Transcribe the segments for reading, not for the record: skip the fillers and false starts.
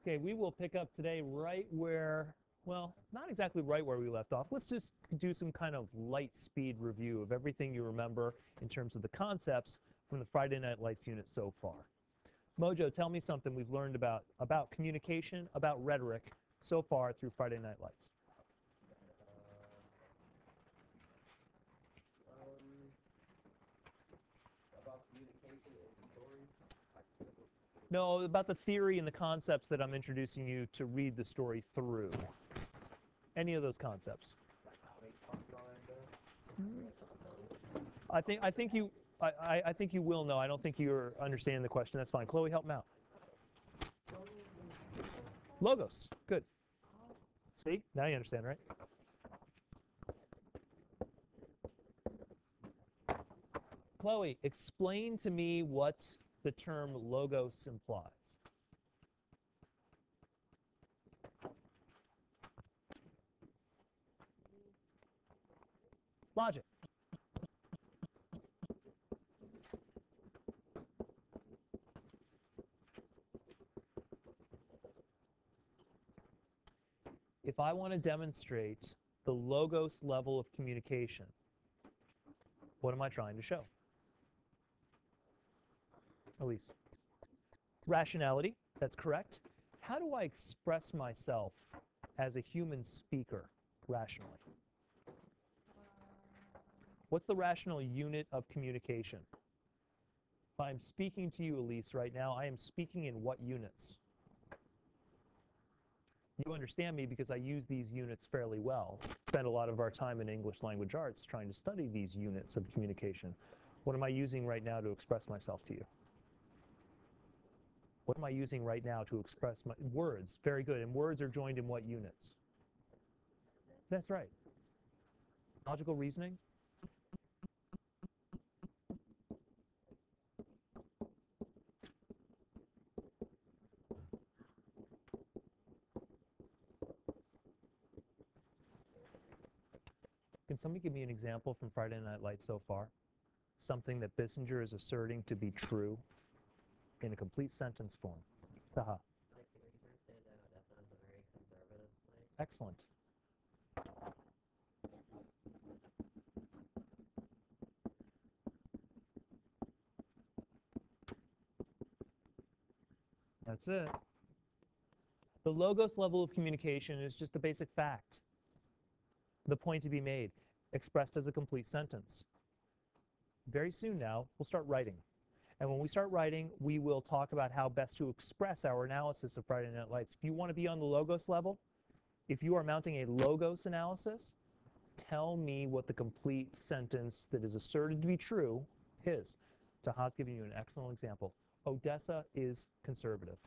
Okay, we will pick up today right where, well, not exactly right where we left off. Let's just do some kind of light speed review of everything you remember in terms of the concepts from the Friday Night Lights unit so far. Mojo, tell me something we've learned about communication, about rhetoric so far through Friday Night Lights. About communication and story. No, about the theory and the concepts that I'm introducing you to read the story through. Any of those concepts. I think you will know. I don't think you're understanding the question. That's fine. Chloe, help me out. Logos. Good. See? Now you understand, right? Chloe, explain to me what the term logos implies. Logic. If I want to demonstrate the logos level of communication, what am I trying to show? Elise. Rationality, that's correct. How do I express myself as a human speaker rationally? What's the rational unit of communication? If I'm speaking to you, Elise, right now, I am speaking in what units? You understand me because I use these units fairly well. Spend a lot of our time in English language arts trying to study these units of communication. What am I using right now to express myself to you? What am I using right now to express my words? Very good. And words are joined in what units? That's right. Logical reasoning? Can somebody give me an example from Friday Night Lights so far? Something that Bissinger is asserting to be true in a complete sentence form. Taha. Like, you were saying that Odessa is a very conservative place. Excellent. That's it. The logos level of communication is just a basic fact. The point to be made, expressed as a complete sentence. Very soon now, we'll start writing. And when we start writing, we will talk about how best to express our analysis of Friday Night Lights. If you want to be on the logos level, if you are mounting a logos analysis, tell me what the complete sentence that is asserted to be true is. Taha's giving you an excellent example. Odessa is conservative.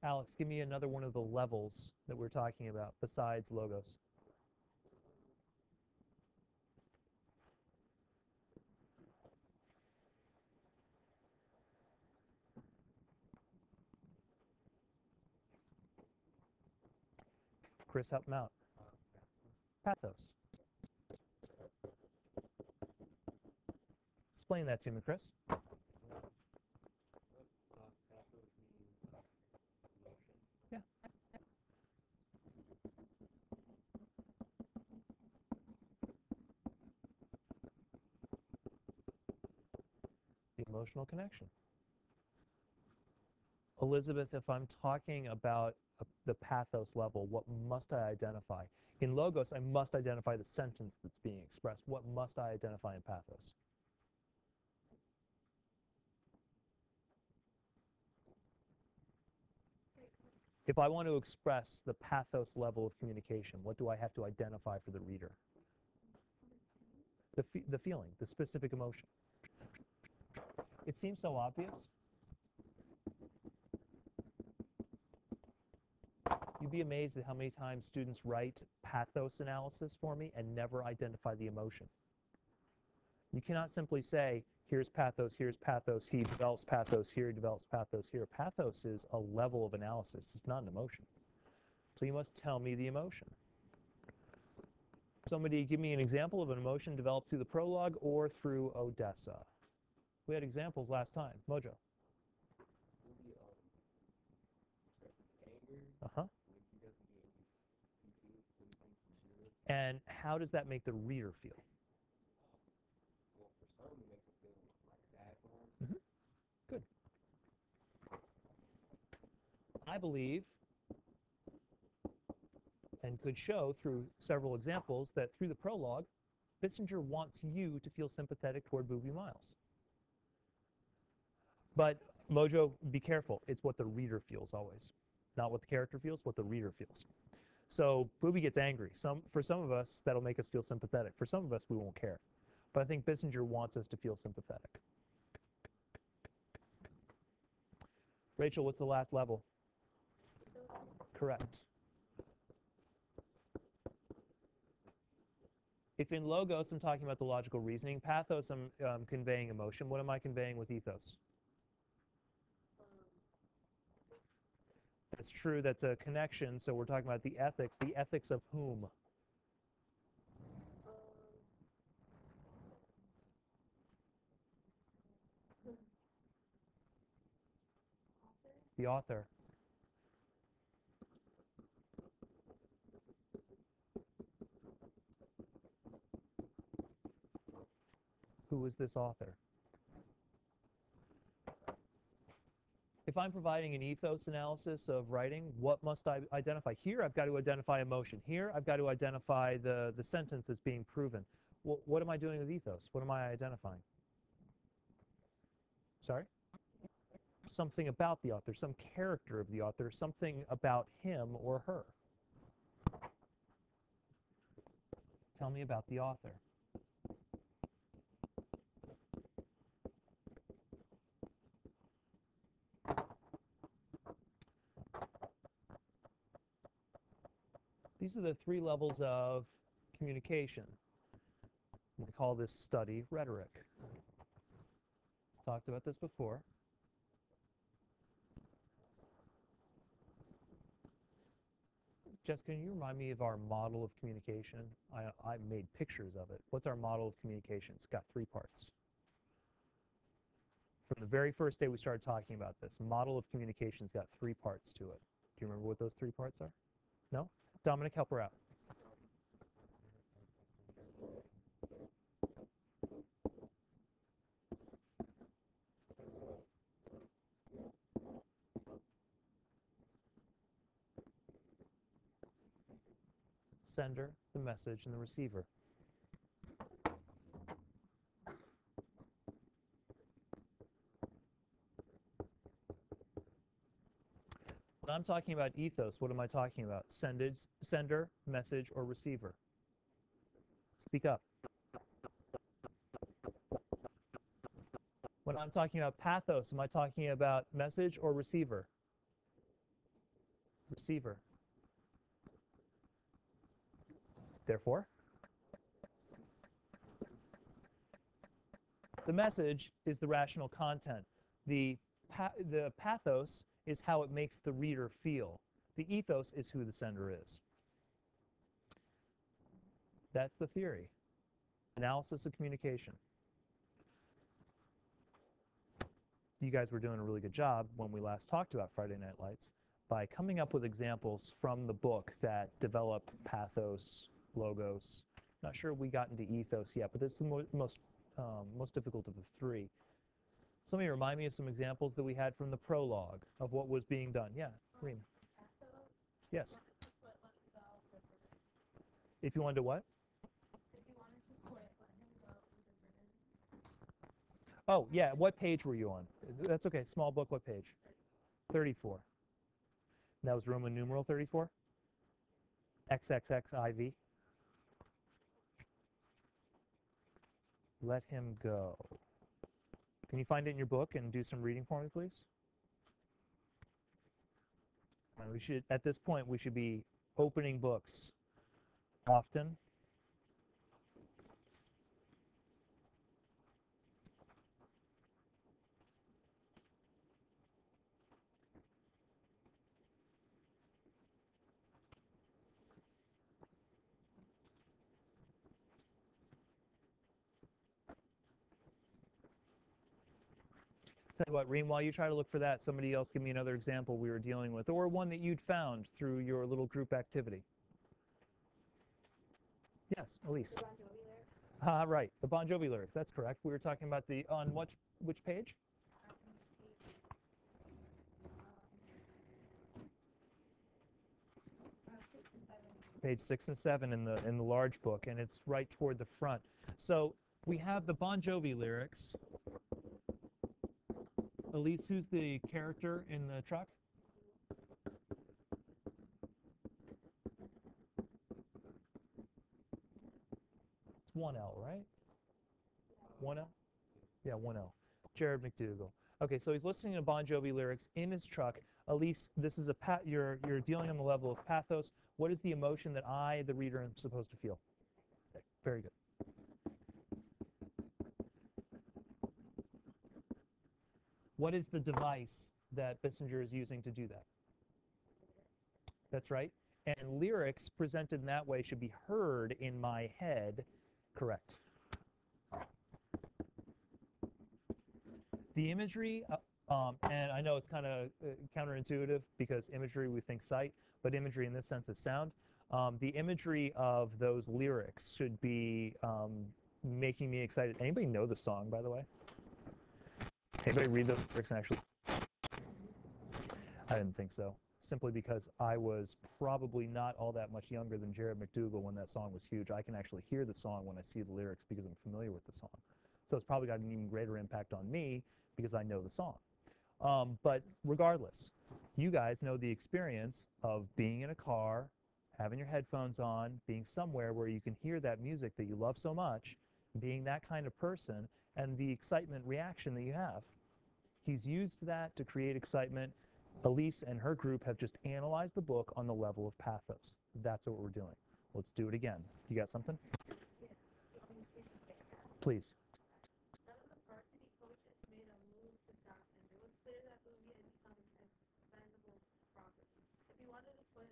Alex, give me another one of the levels that we're talking about besides logos. Chris, help him out. Pathos. Explain that to me, Chris. Yeah. The emotional connection. Elizabeth, if I'm talking about the pathos level, what must I identify? In logos, I must identify the sentence that's being expressed. What must I identify in pathos? If I want to express the pathos level of communication, what do I have to identify for the reader? The feeling, the specific emotion. It seems so obvious. You'd be amazed at how many times students write pathos analysis for me and never identify the emotion. You cannot simply say, here's pathos, he develops pathos here, he develops pathos here. Pathos is a level of analysis. It's not an emotion. So you must tell me the emotion. Somebody give me an example of an emotion developed through the prologue or through Odessa. We had examples last time. Mojo. Movie expresses anger Uh-huh. when he doesn't get he feels what he thinks he should. And how does that make the reader feel? Well, for some, it makes it feel like sad for him. Mm-hmm. Good. I believe, and could show through several examples, that through the prologue, Bissinger wants you to feel sympathetic toward Booby Miles. But Mojo, be careful. It's what the reader feels always. Not what the character feels, what the reader feels. So Booby gets angry. For some of us, that'll make us feel sympathetic. For some of us, we won't care. But I think Bissinger wants us to feel sympathetic. Rachel, what's the last level? Correct. If in logos, I'm talking about the logical reasoning. Pathos, I'm conveying emotion. What am I conveying with ethos? That's true. That's a connection. So we're talking about the ethics. The ethics of whom? The author. Who is this author? If I'm providing an ethos analysis of writing, what must I identify? Here, I've got to identify emotion. Here, I've got to identify the sentence that's being proven. What am I doing with ethos? What am I identifying? Sorry? Something about the author, some character of the author, something about him or her. Tell me about the author. These are the three levels of communication. We call this study rhetoric. Talked about this before. Jessica, can you remind me of our model of communication? I made pictures of it. What's our model of communication? It's got three parts. From the very first day we started talking about this, model of communication's got three parts to it. Do you remember what those three parts are? No? Dominic, help her out. Sender, the message, and the receiver. When I'm talking about ethos, what am I talking about? Sender, message, or receiver? Speak up. When I'm talking about pathos, am I talking about message or receiver? Receiver. Therefore, the message is the rational content. The pathos is how it makes the reader feel. The ethos is who the sender is. That's the theory. Analysis of communication. You guys were doing a really good job when we last talked about Friday Night Lights by coming up with examples from the book that develop pathos, logos. Not sure we got into ethos yet, but this is the most difficult of the three. Somebody remind me of some examples that we had from the prologue of what was being done. Yeah, Reem. Yes. If you wanted to what? Oh, yeah, what page were you on? That's okay, small book, what page? 34. That was Roman numeral 34? XXXIV. Let him go. Can you find it in your book and do some reading for me, please? We should, at this point, we should be opening books often. Tell you what, Reem, while you try to look for that, somebody else give me another example we were dealing with, or one that you'd found through your little group activity. Yes, Elise. The Bon Jovi lyrics. Right, the Bon Jovi lyrics. That's correct. We were talking about on which page? Page 6 and 7 in the large book, and it's right toward the front. So we have the Bon Jovi lyrics. Elise, who's the character in the truck? It's 1L, right? 1L? Yeah, 1L. Jared McDougall. Okay, so he's listening to Bon Jovi lyrics in his truck. Elise, this is you're dealing on the level of pathos. What is the emotion that I, the reader, am supposed to feel? Okay, very good. What is the device that Bissinger is using to do that? That's right. And lyrics presented in that way should be heard in my head. Correct. The imagery, and I know it's kind of counterintuitive because imagery we think sight, but imagery in this sense is sound. The imagery of those lyrics should be making me excited. Anybody know the song, by the way? Anybody read those lyrics and actually? I didn't think so. Simply because I was probably not all that much younger than Jared McDougall when that song was huge. I can actually hear the song when I see the lyrics because I'm familiar with the song. So it's probably got an even greater impact on me because I know the song. But regardless, you guys know the experience of being in a car, having your headphones on, being somewhere where you can hear that music that you love so much, being that kind of person, and the excitement reaction that you have. He's used that to create excitement. Elise and her group have just analyzed the book on the level of pathos. That's what we're doing. Let's do it again. You got something? Please. None of the varsity coaches made a move to stop him. It was clear that Booby had become expendable property. If he wanted to quit,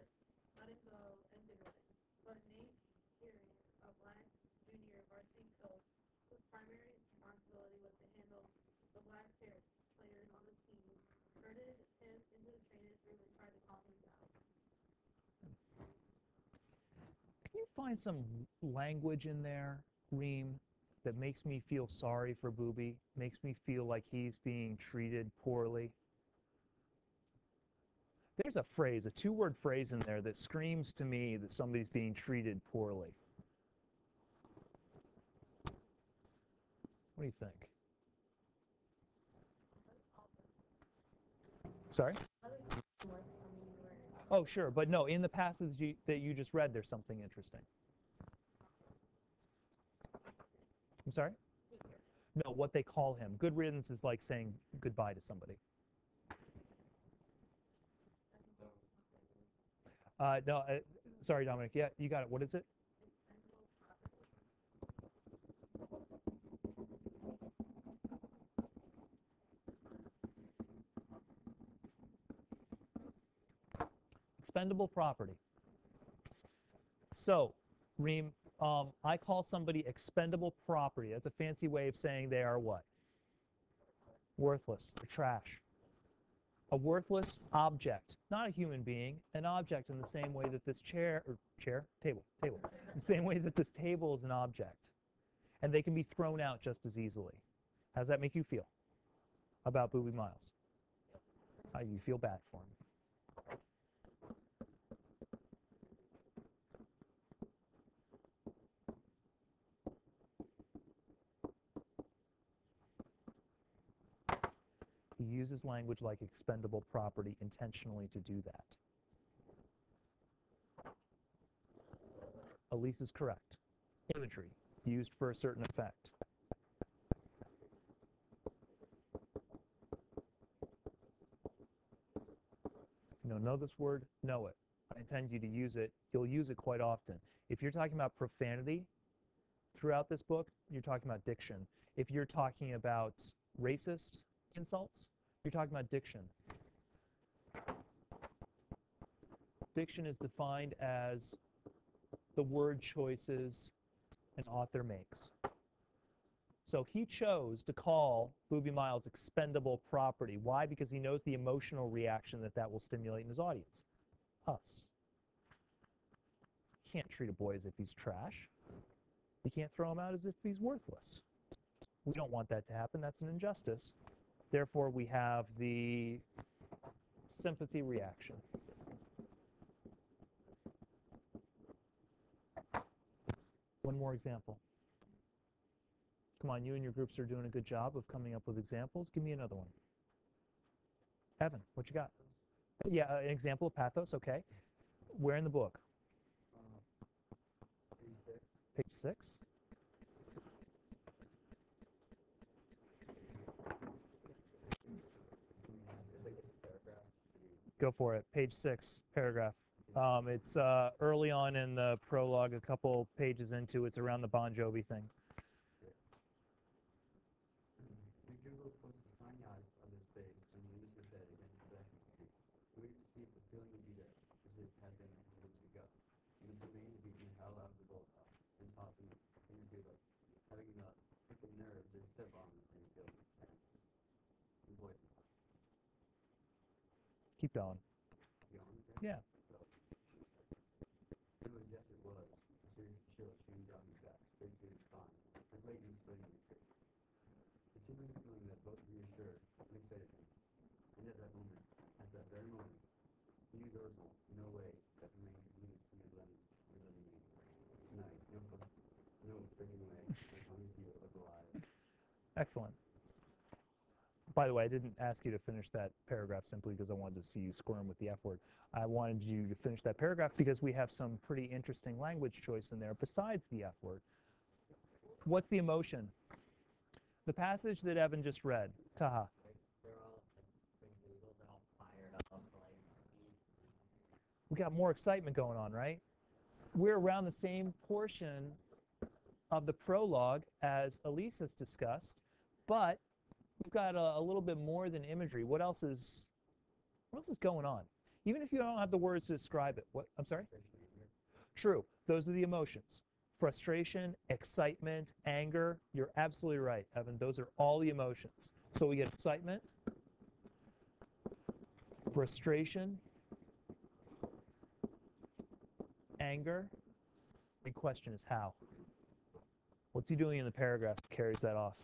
let him go and do it. But Nate Geary, a black junior varsity coach, whose primary responsibility was to handle the black players on the team, herded him into the trainer's room and tried to calm him down. Can you find some language in there, Reem, that makes me feel sorry for Booby, makes me feel like he's being treated poorly? There's a phrase, a two-word phrase in there that screams to me that somebody's being treated poorly. What do you think? Sorry? Oh, sure, but no, in the passage that you just read, there's something interesting. I'm sorry? No, what they call him. Good riddance is like saying goodbye to somebody. No, sorry, Dominic. Yeah, you got it. What is it? Expendable property. So, Reem, I call somebody expendable property. That's a fancy way of saying they are what? Worthless. They're trash. A worthless object, not a human being, an object in the same way that this table, the same way that this table is an object. And they can be thrown out just as easily. How does that make you feel about Booby Miles? You feel bad for him. He uses language like expendable property intentionally to do that. Elise is correct. Imagery, used for a certain effect. If you don't know this word, know it. I intend you to use it. You'll use it quite often. If you're talking about profanity throughout this book, you're talking about diction. If you're talking about racist insults, you're talking about diction. Diction is defined as the word choices an author makes. So he chose to call Booby Miles expendable property. Why? Because he knows the emotional reaction that that will stimulate in his audience. Us. You can't treat a boy as if he's trash. You can't throw him out as if he's worthless. We don't want that to happen. That's an injustice. Therefore, we have the sympathy reaction. One more example. Come on, you and your groups are doing a good job of coming up with examples. Give me another one. Evan, what you got? Yeah, an example of pathos, okay. Where in the book? Page 6. Page 6. Go for it. Page 6, paragraph. It's early on in the prologue, a couple pages into. It's around the Bon Jovi thing. McDougal puts the tiny eyes of his face and leans his head against the bench of the seat. Wait to see if the feeling would be there, as it had been weeks ago. And the domain to be held out of the bullpup, and popping in the below, having the crooked nerve to step on the same feeling. And voice. Keep going. Yeah. So, it was, yes, it was. A serious chill shooting down his back, straight through his spine, a blatant splitting his face. A tingling feeling that both reassured and excited him. And at that moment, at that very moment, he knew there was no way that the man could lose from reliving me. Tonight, no freaking way, as long as he was alive. Excellent. By the way, I didn't ask you to finish that paragraph simply because I wanted to see you squirm with the F word. I wanted you to finish that paragraph because we have some pretty interesting language choice in there besides the F word. What's the emotion? The passage that Evan just read. Taha. They're all they're all fired up, We got more excitement going on, right? We're around the same portion of the prologue as Elise has discussed, but we've got a little bit more than imagery. What else is going on? Even if you don't have the words to describe it. What? I'm sorry? True. Those are the emotions. Frustration, excitement, anger. You're absolutely right, Evan. Those are all the emotions. So we get excitement, frustration, anger. The question is how? What's he doing in the paragraph that carries that off?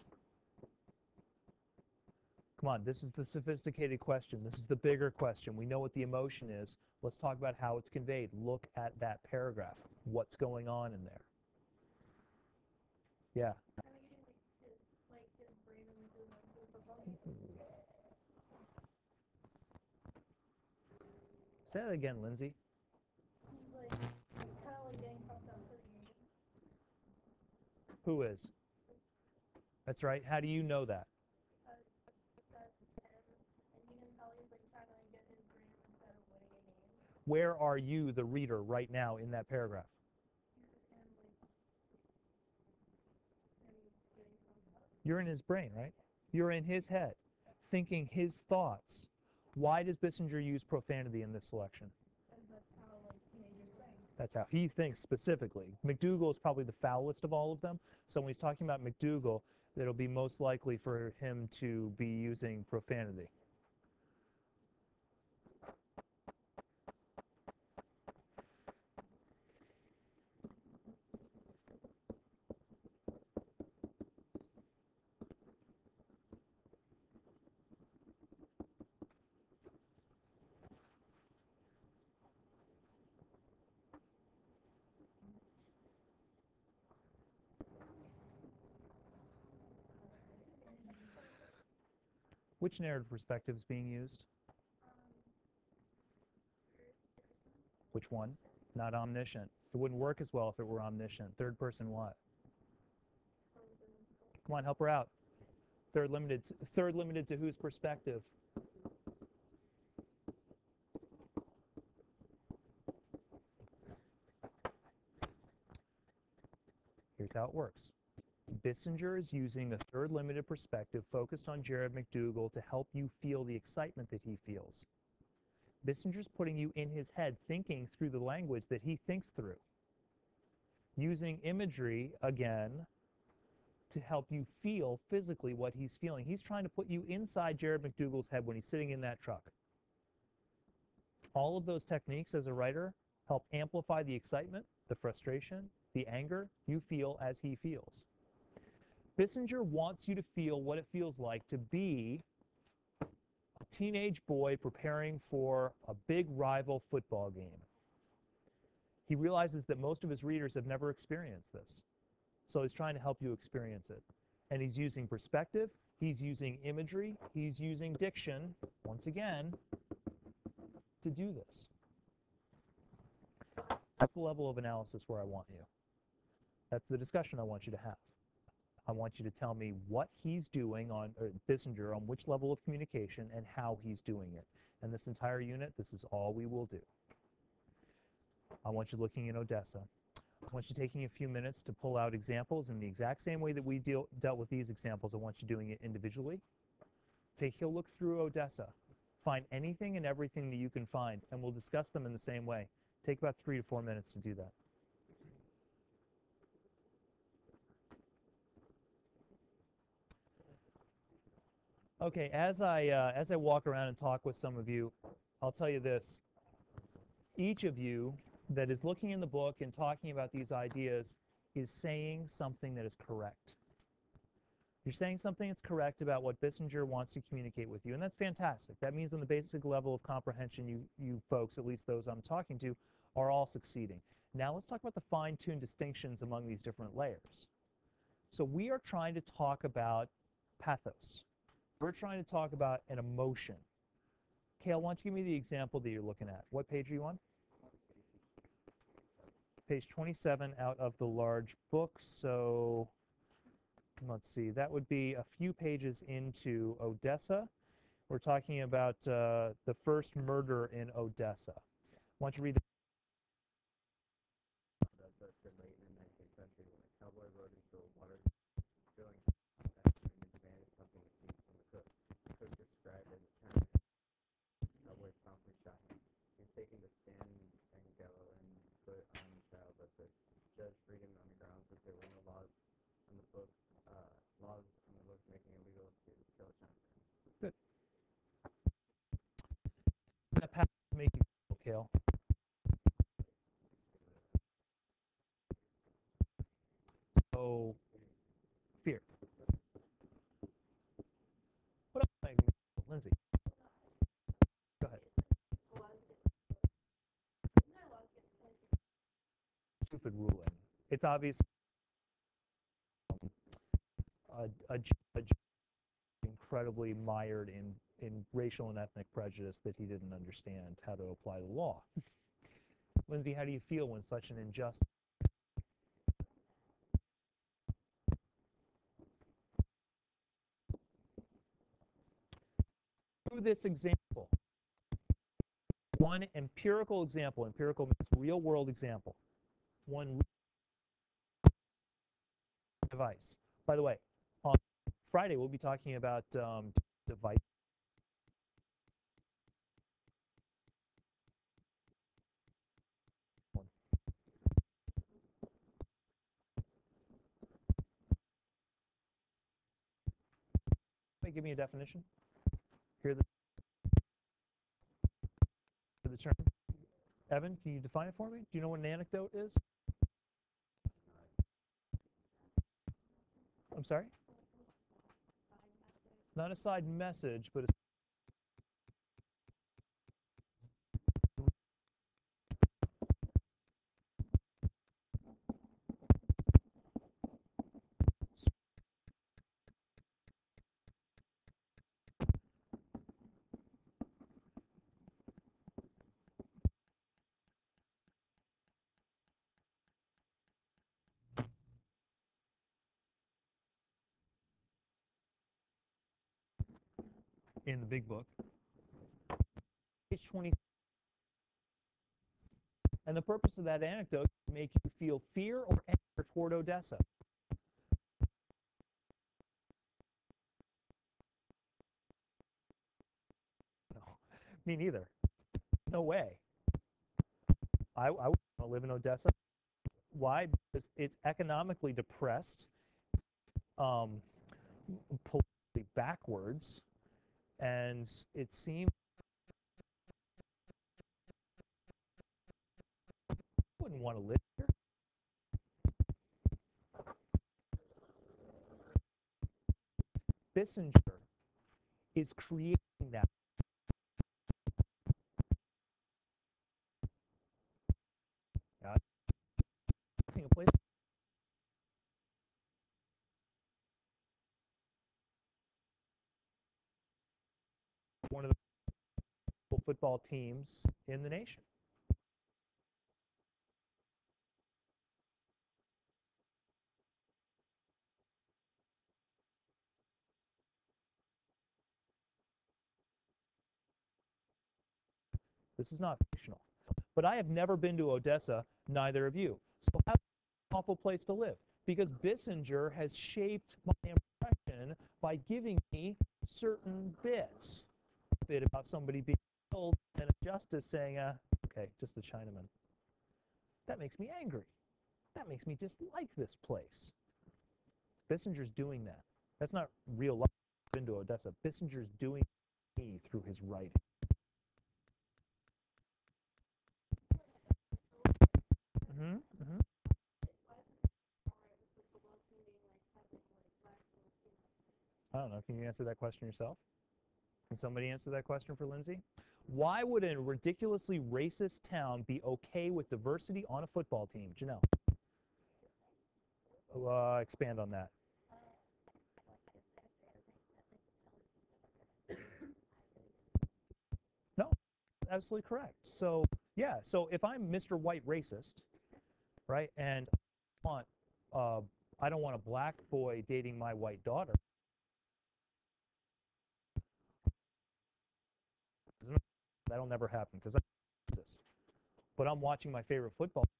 Come on, this is the sophisticated question. This is the bigger question. We know what the emotion is. Let's talk about how it's conveyed. Look at that paragraph. What's going on in there? Yeah. Say that again, Lindsay. Who is? That's right. How do you know that? Where are you, the reader, right now in that paragraph? You're in his brain, right? You're in his head, thinking his thoughts. Why does Bissinger use profanity in this selection? That's how he thinks specifically. McDougal is probably the foulest of all of them. So when he's talking about McDougal, it'll be most likely for him to be using profanity. Which narrative perspective is being used? Which one? Not omniscient. It wouldn't work as well if it were omniscient. Third person what? Come on, help her out. Third limited to whose perspective? Here's how it works. Bissinger is using a third limited perspective focused on Jared McDougal to help you feel the excitement that he feels. Bissinger's putting you in his head, thinking through the language that he thinks through. Using imagery, again, to help you feel physically what he's feeling. He's trying to put you inside Jared McDougall's head when he's sitting in that truck. All of those techniques as a writer help amplify the excitement, the frustration, the anger you feel as he feels. Bissinger wants you to feel what it feels like to be a teenage boy preparing for a big rival football game. He realizes that most of his readers have never experienced this. So he's trying to help you experience it. And he's using perspective, he's using imagery, he's using diction, once again, to do this. That's the level of analysis where I want you. That's the discussion I want you to have. I want you to tell me what he's doing on Bissinger, on which level of communication, and how he's doing it. And this entire unit, this is all we will do. I want you looking in Odessa. I want you taking a few minutes to pull out examples in the exact same way that we dealt with these examples. I want you doing it individually. Take a look through Odessa. Find anything and everything that you can find, and we'll discuss them in the same way. Take about 3 to 4 minutes to do that. Okay, as I walk around and talk with some of you, I'll tell you this. Each of you that is looking in the book and talking about these ideas is saying something that is correct. You're saying something that's correct about what Bissinger wants to communicate with you, and that's fantastic. That means on the basic level of comprehension, you folks, at least those I'm talking to, are all succeeding. Now let's talk about the fine-tuned distinctions among these different layers. So we are trying to talk about pathos. We're trying to talk about an emotion. Cale, why don't you give me the example that you're looking at? What page are you on? Page 27 out of the large book. So let's see, that would be a few pages into Odessa. We're talking about the first murder in Odessa. Why don't you read the Odessa occurred late in the 19th century when a cowboy rode into a water-filling factory and demanded something to eat from the cook. The cook described as a tournament. The cowboy promptly shot him. He was taken to San Angelo and put on trial, but the judge freed him on the grounds that there were no laws on the books making it illegal to kill a Chinaman. Good. That path make you feel, Cale? So, fear. What else make you feel? Lindsay? Go ahead. Stupid ruling. It's obvious a judge incredibly mired in racial and ethnic prejudice that he didn't understand how to apply the law. Lindsay, how do you feel when such an injustice? Through this example, one empirical example, empirical means real world example, one device. By the way, on Friday we'll be talking about device. Give me a definition. Hear the term. Evan, can you define it for me? Do you know what an anecdote is? I'm sorry? Not a side message, but a in the big book. Page 20. And the purpose of that anecdote is to make you feel fear or anger toward Odessa. No, me neither. No way. I want to live in Odessa. Why? Because it's economically depressed. politically backwards, and it seems I wouldn't want to live here. Bissinger is creating that. A place. One of the football teams in the nation. This is not fictional. But I have never been to Odessa, neither have you. So that's an awful place to live, because Bissinger has shaped my impression by giving me certain bits. A bit about somebody being killed and a justice saying, okay, just a Chinaman. That makes me angry. That makes me dislike this place. Bissinger's doing that. That's not real life. I've been to Odessa. Bissinger's doing me through his writing. I don't know. Can you answer that question yourself? Can somebody answer that question for Lindsay? Why would a ridiculously racist town be okay with diversity on a football team? Janelle. Expand on that. No, absolutely correct. So, yeah, so if I'm Mr. White racist, right, and I don't want a black boy dating my white daughter, that'll never happen because I'm racist. But I'm watching my favorite football team.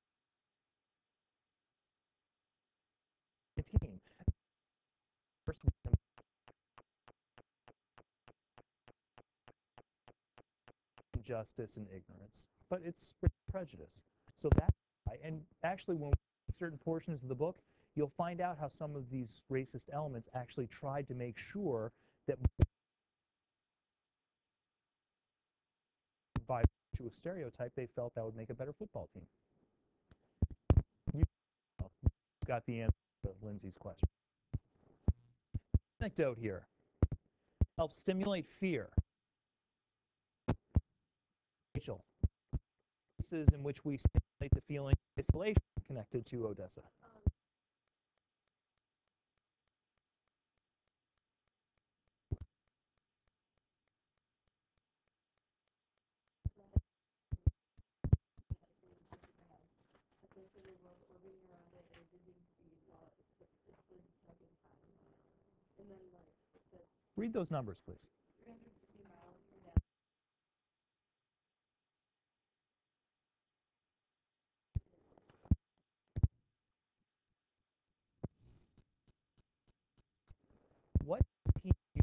Injustice and ignorance, but it's prejudice. So that's why. And actually, when we read certain portions of the book, you'll find out how some of these racist elements actually tried to make sure that by virtue of stereotype, they felt that would make a better football team. You got the answer to Lindsay's question. Anecdote here helps stimulate fear. Rachel, cases in which we stimulate the feeling of isolation connected to Odessa. Read those numbers, please. What team do you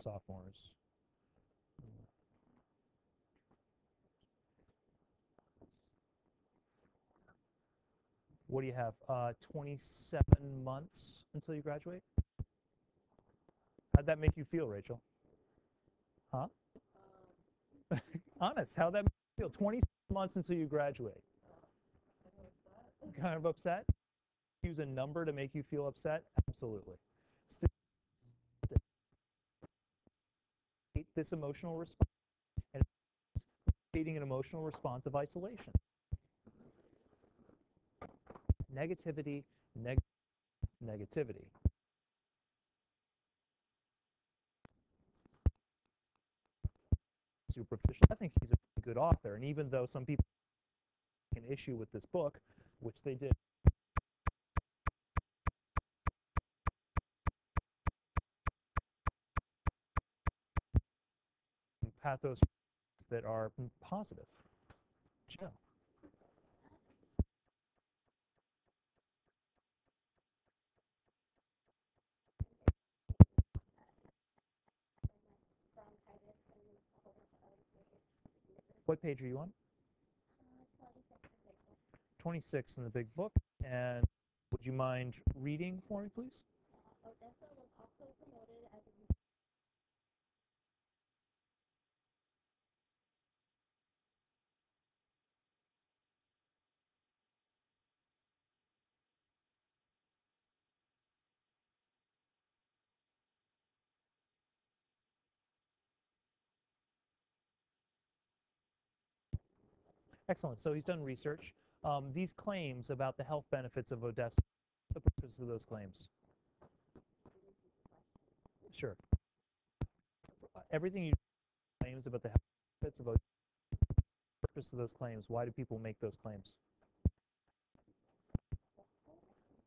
your sophomores? What do you have? 27 months until you graduate? How'd that make you feel, Rachel? Huh? Honest, how'd that make you feel? 27 months until you graduate. Kind of upset? Use a number to make you feel upset? Absolutely. This emotional response, and creating an emotional response of isolation. Negativity, negativity. Superficial. I think he's a good author, and even though some people take an issue with this book, which they did, pathos that are positive. Joe. What page are you on? 26 in the big book. And would you mind reading for me, please? Odessa was also promoted as a Excellent. So he's done research. These claims about the health benefits of Odessa, what's the purpose of those claims? Sure. Everything you claims about the health benefits of Odessa, the purpose of those claims, why do people make those claims?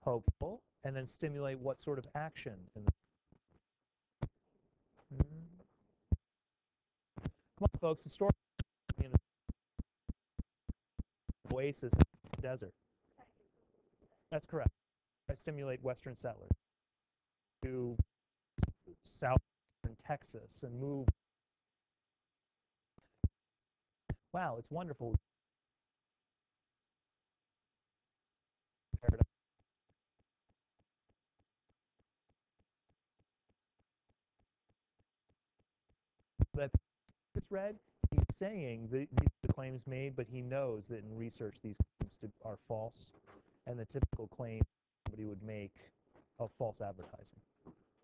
Hopeful, and then stimulate what sort of action? Come on, folks, the story in an oasis in the desert. That's correct. I stimulate Western settlers to southern Texas and move. Wow, it's wonderful. That it's read, he's saying the claims made, but he knows that in research these claims are false, and the typical claim somebody would make of false advertising.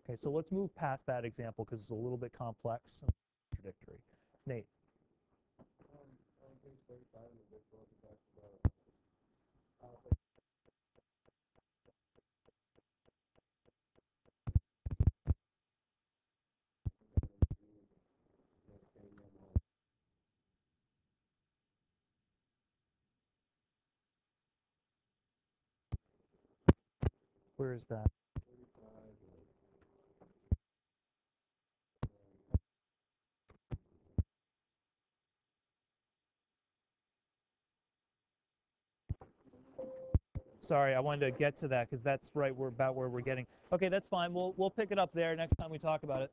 Okay, so let's move past that example because it's a little bit complex and contradictory. Nate. On page 35 in the book, it talks about Where is that? Sorry, I wanted to get to that because that's right. We're about where we're getting. Okay, that's fine. We'll pick it up there next time we talk about it.